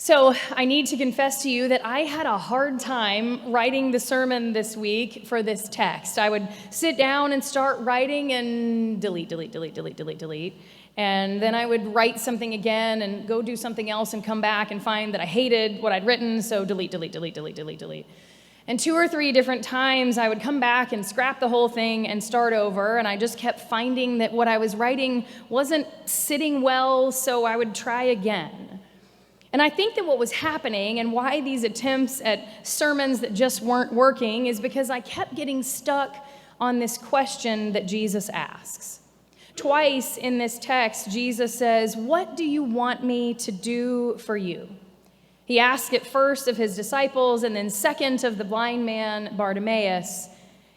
So I need to confess to you that I had a hard time writing the sermon this week for this text. I would sit down and start writing and delete. And then I would write something again and go do something else and come back and find that I hated what I'd written, so delete. And 2 or 3 different times I would come back and scrap the whole thing and start over, and I just kept finding that what I was writing wasn't sitting well, so I would try again. And I think that what was happening and why these attempts at sermons that just weren't working is because I kept getting stuck on this question that Jesus asks. Twice in this text, Jesus says, "What do you want me to do for you?" He asks it first of his disciples and then second of the blind man Bartimaeus.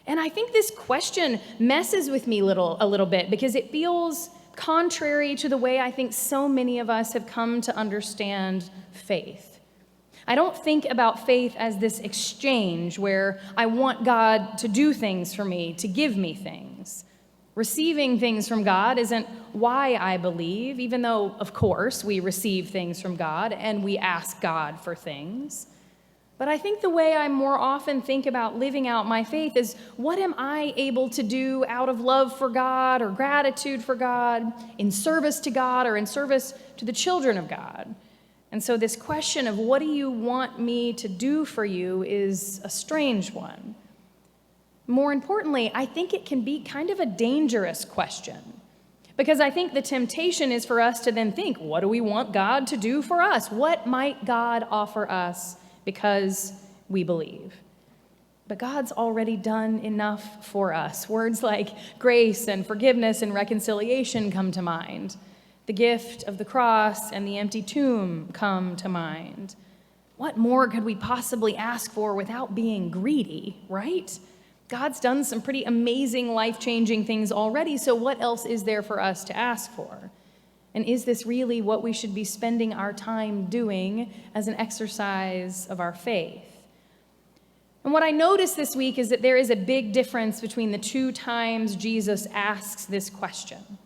And I think this question messes with me a little bit because it feels contrary to the way I think so many of us have come to understand faith. I don't think about faith as this exchange where I want God to do things for me, to give me things. Receiving things from God isn't why I believe, even though, of course, we receive things from God and we ask God for things. But I think the way I more often think about living out my faith is, what am I able to do out of love for God or gratitude for God, in service to God or in service to the children of God? And so this question of what do you want me to do for you is a strange one. More importantly, I think it can be kind of a dangerous question, because I think the temptation is for us to then think, what do we want God to do for us? What might God offer us because we believe? But God's already done enough for us. Words like grace and forgiveness and reconciliation come to mind. The gift of the cross and the empty tomb come to mind. What more could we possibly ask for without being greedy, right? God's done some pretty amazing, life-changing things already, so what else is there for us to ask for? And is this really what we should be spending our time doing as an exercise of our faith? And what I noticed this week is that there is a big difference between the 2 times Jesus asks this question.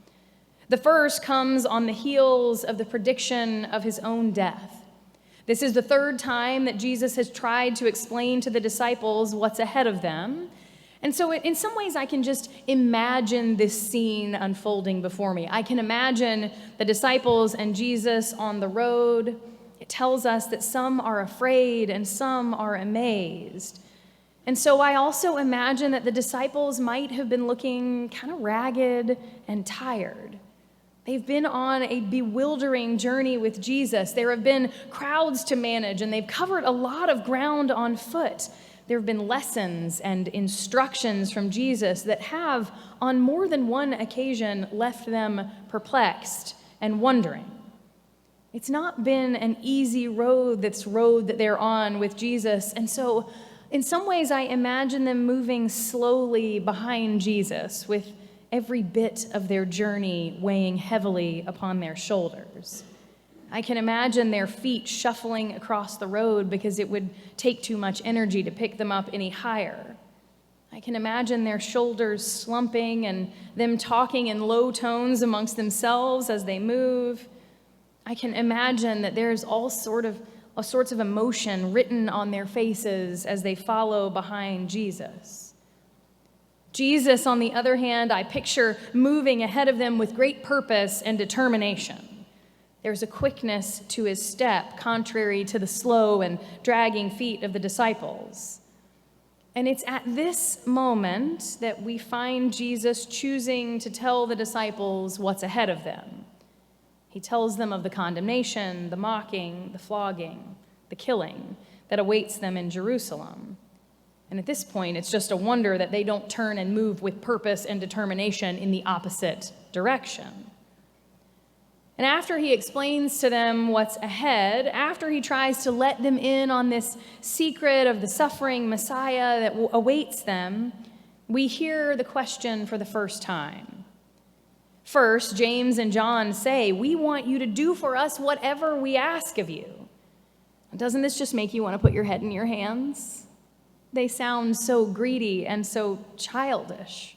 The first comes on the heels of the prediction of his own death. This is the 3rd time that Jesus has tried to explain to the disciples what's ahead of them. And so in some ways, I can just imagine this scene unfolding before me. I can imagine the disciples and Jesus on the road. It tells us that some are afraid and some are amazed. And so I also imagine that the disciples might have been looking kind of ragged and tired. They've been on a bewildering journey with Jesus. There have been crowds to manage, and they've covered a lot of ground on foot. There have been lessons and instructions from Jesus that have, on more than one occasion, left them perplexed and wondering. It's not been an easy road that they're on with Jesus. And so, in some ways, I imagine them moving slowly behind Jesus, with every bit of their journey weighing heavily upon their shoulders. I can imagine their feet shuffling across the road because it would take too much energy to pick them up any higher. I can imagine their shoulders slumping and them talking in low tones amongst themselves as they move. I can imagine that there's all sorts of emotion written on their faces as they follow behind Jesus. Jesus, on the other hand, I picture moving ahead of them with great purpose and determination. There's a quickness to his step, contrary to the slow and dragging feet of the disciples. And it's at this moment that we find Jesus choosing to tell the disciples what's ahead of them. He tells them of the condemnation, the mocking, the flogging, the killing that awaits them in Jerusalem. And at this point, it's just a wonder that they don't turn and move with purpose and determination in the opposite direction. And after he explains to them what's ahead, after he tries to let them in on this secret of the suffering Messiah that awaits them, we hear the question for the first time. First, James and John say, "We want you to do for us whatever we ask of you." Doesn't this just make you want to put your head in your hands? They sound so greedy and so childish.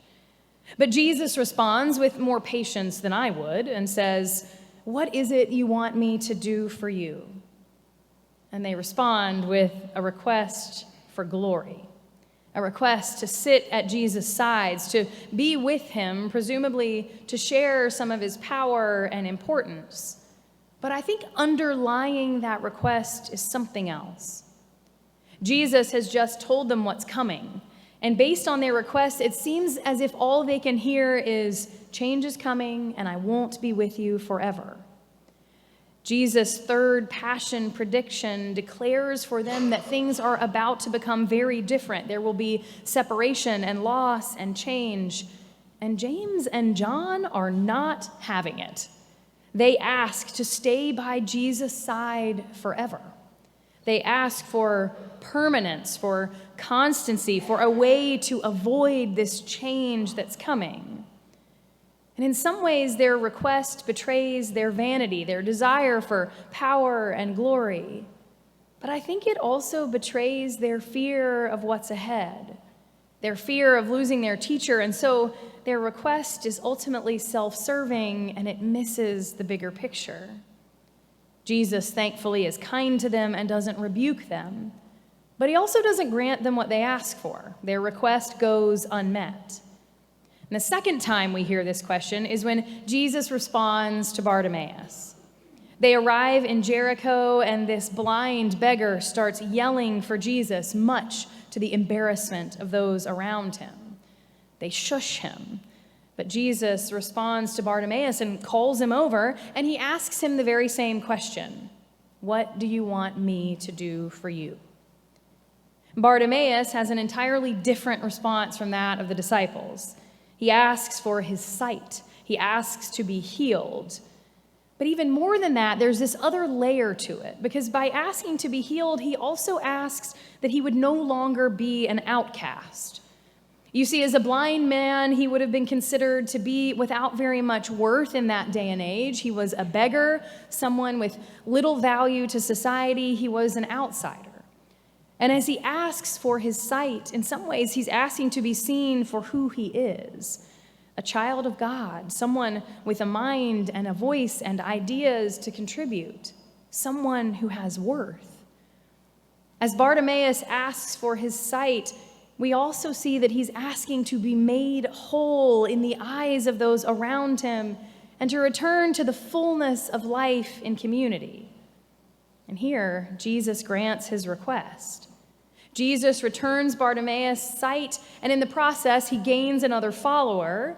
But Jesus responds with more patience than I would and says, "What is it you want me to do for you?" And they respond with a request for glory, a request to sit at Jesus' sides, to be with him, presumably to share some of his power and importance. But I think underlying that request is something else. Jesus has just told them what's coming. And based on their request, it seems as if all they can hear is, change is coming and I won't be with you forever. Jesus' third passion prediction declares for them that things are about to become very different. There will be separation and loss and change. And James and John are not having it. They ask to stay by Jesus' side forever. They ask for permanence, for constancy, for a way to avoid this change that's coming. And in some ways, their request betrays their vanity, their desire for power and glory. But I think it also betrays their fear of what's ahead, their fear of losing their teacher. And so their request is ultimately self-serving, and it misses the bigger picture. Jesus, thankfully, is kind to them and doesn't rebuke them, but he also doesn't grant them what they ask for. Their request goes unmet. And the second time we hear this question is when Jesus responds to Bartimaeus. They arrive in Jericho, and this blind beggar starts yelling for Jesus, much to the embarrassment of those around him. They shush him. But Jesus responds to Bartimaeus and calls him over, and he asks him the very same question. What do you want me to do for you? Bartimaeus has an entirely different response from that of the disciples. He asks for his sight. He asks to be healed. But even more than that, there's this other layer to it, because by asking to be healed, he also asks that he would no longer be an outcast. You see, as a blind man, he would have been considered to be without very much worth in that day and age. He was a beggar, someone with little value to society. He was an outsider. And as he asks for his sight, in some ways, he's asking to be seen for who he is, a child of God, someone with a mind and a voice and ideas to contribute, someone who has worth. As Bartimaeus asks for his sight, we also see that he's asking to be made whole in the eyes of those around him and to return to the fullness of life in community. And here, Jesus grants his request. Jesus returns Bartimaeus' sight, and in the process, he gains another follower.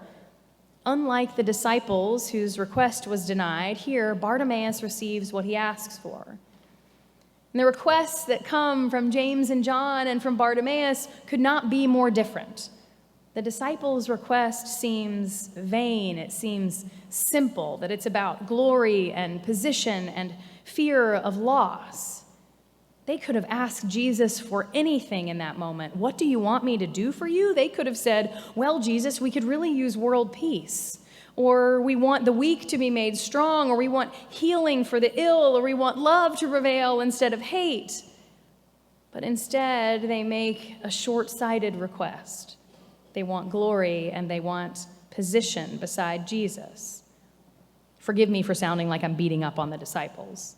Unlike the disciples whose request was denied, here, Bartimaeus receives what he asks for. And the requests that come from James and John and from Bartimaeus could not be more different. The disciples' request seems vain. It seems simple, that it's about glory and position and fear of loss. They could have asked Jesus for anything in that moment. What do you want me to do for you? They could have said, well, Jesus, we could really use world peace. Or we want the weak to be made strong, or we want healing for the ill, or we want love to prevail instead of hate. But instead, they make a short-sighted request. They want glory and they want position beside Jesus. Forgive me for sounding like I'm beating up on the disciples.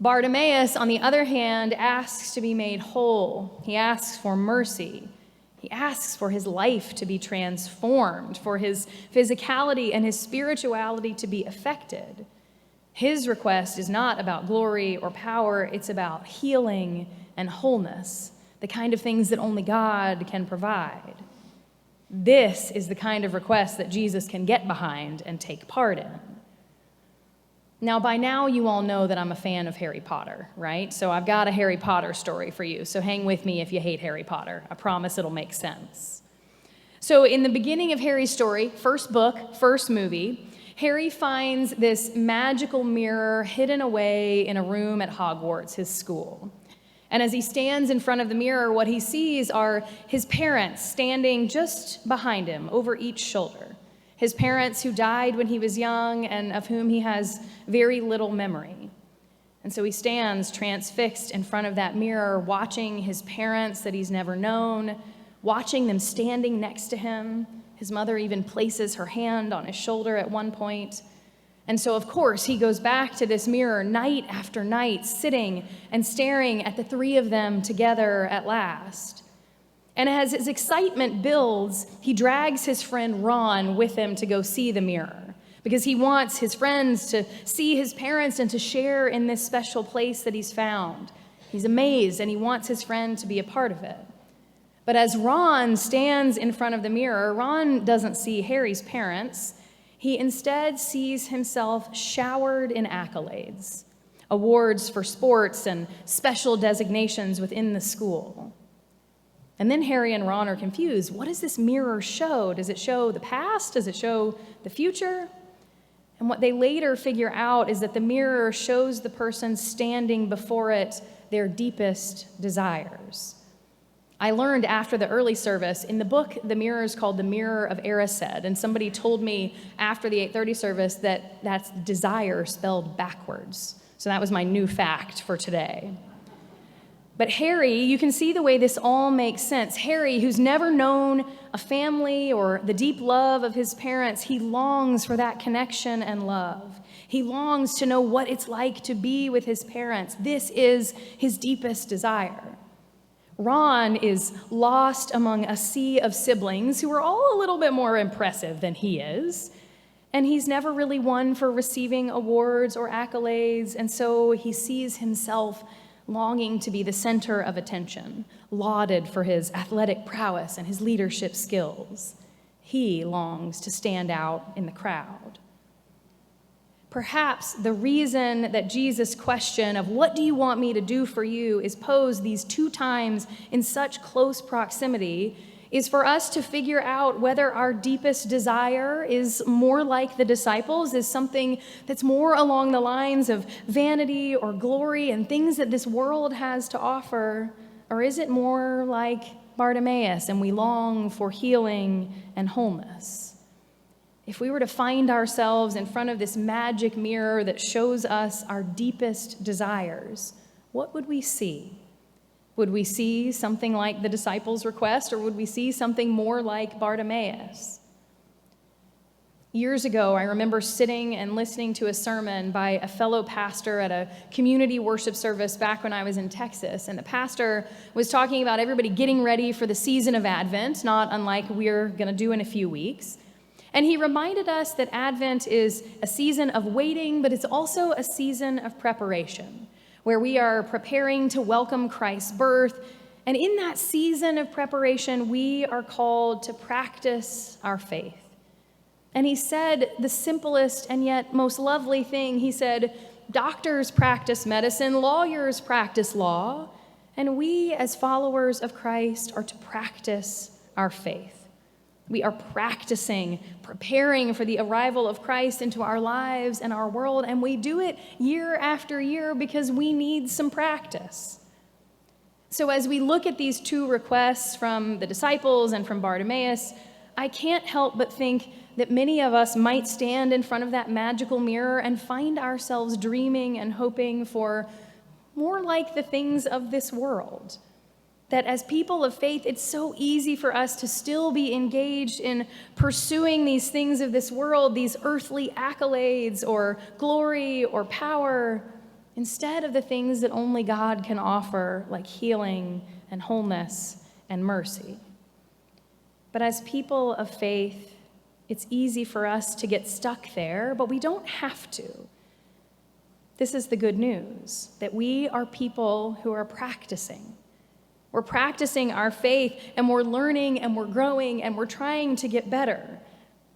Bartimaeus, on the other hand, asks to be made whole. He asks for mercy. He asks for his life to be transformed, for his physicality and his spirituality to be affected. His request is not about glory or power. It's about healing and wholeness, the kind of things that only God can provide. This is the kind of request that Jesus can get behind and take part in. Now, by now, you all know that I'm a fan of Harry Potter, right? So I've got a Harry Potter story for you. So hang with me if you hate Harry Potter. I promise it'll make sense. So in the beginning of Harry's story, first book, first movie, Harry finds this magical mirror hidden away in a room at Hogwarts, his school. And as he stands in front of the mirror, what he sees are his parents standing just behind him, over each shoulder. His parents who died when he was young and of whom he has very little memory. And so he stands transfixed in front of that mirror, watching his parents that he's never known, watching them standing next to him. His mother even places her hand on his shoulder at one point. And so, of course, he goes back to this mirror night after night, sitting and staring at the three of them together at last. And as his excitement builds, he drags his friend Ron with him to go see the mirror, because he wants his friends to see his parents and to share in this special place that he's found. He's amazed, and he wants his friend to be a part of it. But as Ron stands in front of the mirror, Ron doesn't see Harry's parents. He instead sees himself showered in accolades, awards for sports and special designations within the school. And then Harry and Ron are confused. What does this mirror show? Does it show the past? Does it show the future? And what they later figure out is that the mirror shows the person standing before it their deepest desires. I learned after the early service, in the book, the mirror is called the Mirror of Erised, and somebody told me after the 8:30 service that that's desire spelled backwards. So that was my new fact for today. But Harry, you can see the way this all makes sense. Harry, who's never known a family or the deep love of his parents, he longs for that connection and love. He longs to know what it's like to be with his parents. This is his deepest desire. Ron is lost among a sea of siblings who are all a little bit more impressive than he is, and he's never really one for receiving awards or accolades, and so he sees himself longing to be the center of attention, lauded for his athletic prowess and his leadership skills. He longs to stand out in the crowd. Perhaps the reason that Jesus' question of what do you want me to do for you is posed these two times in such close proximity is for us to figure out whether our deepest desire is more like the disciples, is something that's more along the lines of vanity or glory and things that this world has to offer, or is it more like Bartimaeus and we long for healing and wholeness? If we were to find ourselves in front of this magic mirror that shows us our deepest desires, what would we see? Would we see something like the disciples' request, or would we see something more like Bartimaeus? Years ago, I remember sitting and listening to a sermon by a fellow pastor at a community worship service back when I was in Texas, and the pastor was talking about everybody getting ready for the season of Advent, not unlike we're going to do in a few weeks. And he reminded us that Advent is a season of waiting, but it's also a season of preparation, where we are preparing to welcome Christ's birth. And in that season of preparation, we are called to practice our faith. And he said the simplest and yet most lovely thing. He said, doctors practice medicine, lawyers practice law, and we as followers of Christ are to practice our faith. We are practicing, preparing for the arrival of Christ into our lives and our world, and we do it year after year because we need some practice. So as we look at these two requests from the disciples and from Bartimaeus, I can't help but think that many of us might stand in front of that magical mirror and find ourselves dreaming and hoping for more like the things of this world. That as people of faith, it's so easy for us to still be engaged in pursuing these things of this world, these earthly accolades or glory or power, instead of the things that only God can offer, like healing and wholeness and mercy. But as people of faith, it's easy for us to get stuck there, but we don't have to. This is the good news, that we are people who are practicing. We're practicing our faith, and we're learning, and we're growing, and we're trying to get better.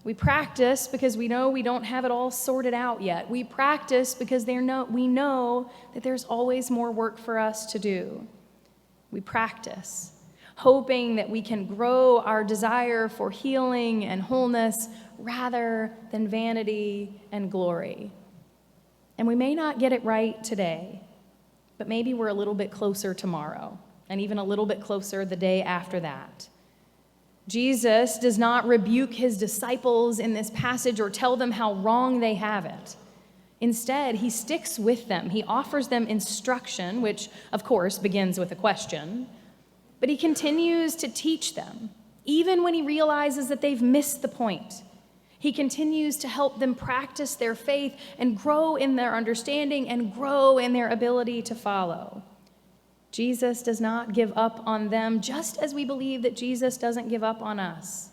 We practice because we know we don't have it all sorted out yet. We practice because we know that there's always more work for us to do. We practice, hoping that we can grow our desire for healing and wholeness rather than vanity and glory. And we may not get it right today, but maybe we're a little bit closer tomorrow, and even a little bit closer the day after that. Jesus does not rebuke his disciples in this passage or tell them how wrong they have it. Instead, he sticks with them. He offers them instruction, which, of course, begins with a question, but he continues to teach them, even when he realizes that they've missed the point. He continues to help them practice their faith and grow in their understanding and grow in their ability to follow. Jesus does not give up on them, just as we believe that Jesus doesn't give up on us.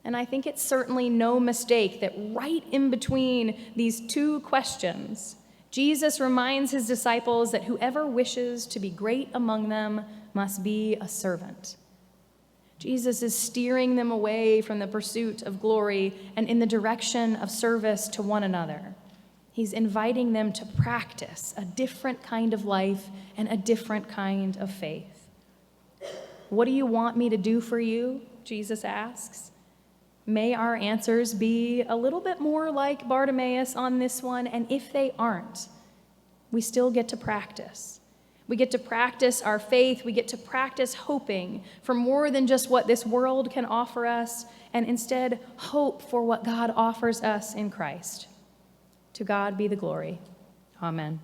And I think it's certainly no mistake that right in between these two questions, Jesus reminds his disciples that whoever wishes to be great among them must be a servant. Jesus is steering them away from the pursuit of glory and in the direction of service to one another. He's inviting them to practice a different kind of life and a different kind of faith. What do you want me to do for you? Jesus asks. May our answers be a little bit more like Bartimaeus on this one, and if they aren't, we still get to practice. We get to practice our faith. We get to practice hoping for more than just what this world can offer us, and instead hope for what God offers us in Christ. To God be the glory. Amen.